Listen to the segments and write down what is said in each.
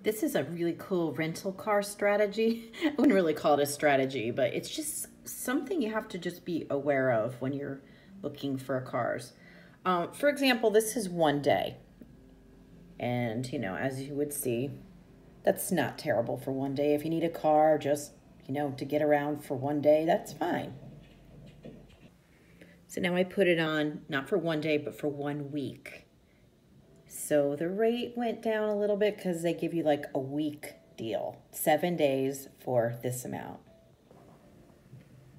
This is a really cool rental car strategy. I wouldn't really call it a strategy, but it's just something you have to just be aware of when you're looking for cars. For example, this is 1 day. And, you know, as you would see, that's not terrible for 1 day. If you need a car just, you know, to get around for 1 day, that's fine. So now I put it on, not for 1 day, but for 1 week. So the rate went down a little bit because they give you like a week deal, 7 days for this amount.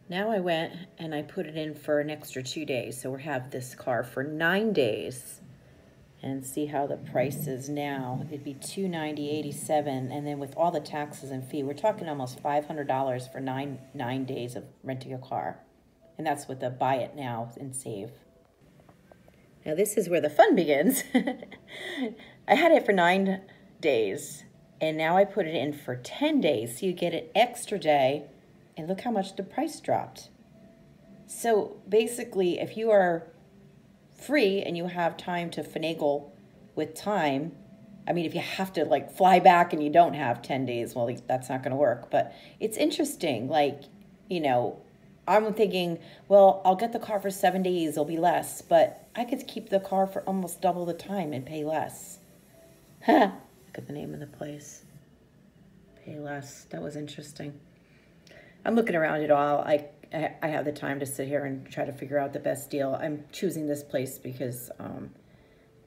Now I went and I put it in for an extra 2 days. So we have this car for 9 days and see how the price is now. It'd be $290.87, and then with all the taxes and fee, we're talking almost $500 for nine days of renting a car. And that's with the buy it now and save. Now this is where the fun begins. I had it for 9 days, and now I put it in for 10 days. So you get an extra day, and look how much the price dropped. So basically, if you are free and you have time to finagle with time, I mean, if you have to like fly back and you don't have 10 days, well, that's not gonna work. But it's interesting, like, you know, I'm thinking, well, I'll get the car for 7 days, it'll be less, but I could keep the car for almost double the time and pay less. Look at the name of the place. Payless. That was interesting. I'm looking around it all. I have the time to sit here and try to figure out the best deal. I'm choosing this place because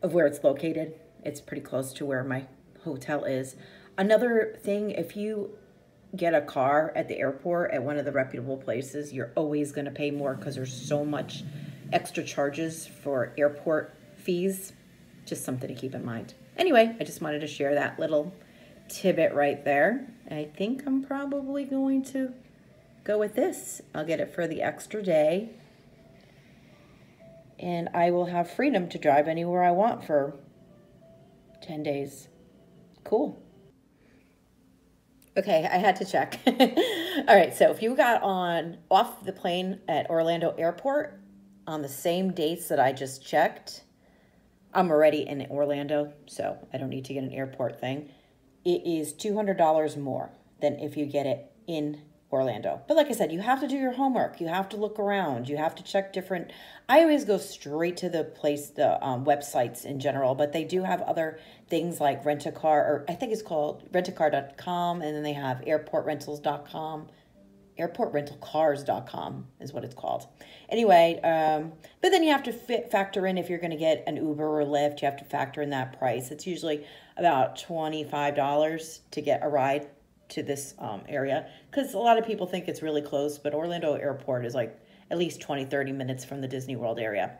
of where it's located. It's pretty close to where my hotel is. Another thing, if you get a car at the airport at one of the reputable places, you're always going to pay more because there's so much extra charges for airport fees. Just something to keep in mind. Anyway, I just wanted to share that little tidbit right there. I think I'm probably going to go with this. I'll get it for the extra day, and I will have freedom to drive anywhere I want for 10 days. Cool. Okay, I had to check. All right, so if you got off the plane at Orlando Airport on the same dates that I just checked, I'm already in Orlando, so I don't need to get an airport thing. It is $200 more than if you get it in Orlando. But like I said, you have to do your homework. You have to look around. You have to check different. I always go straight to the websites in general, but they do have other things like rent-a-car, or I think it's called rentacar.com, and then they have airportrentals.com. Airportrentalcars.com is what it's called. Anyway, but then you have to factor in, if you're going to get an Uber or Lyft, you have to factor in that price. It's usually about $25 to get a ride to this area, because a lot of people think it's really close, but Orlando Airport is like at least 20-30 minutes from the Disney World area.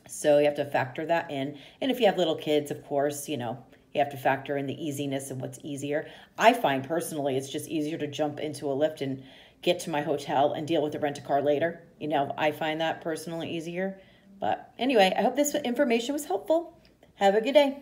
So you have to factor that in. And if you have little kids, of course, you know, you have to factor in the easiness and what's easier. I find personally it's just easier to jump into a Lyft and get to my hotel and deal with the rent-a-car later. You know, I find that personally easier. But anyway, I hope this information was helpful. Have a good day.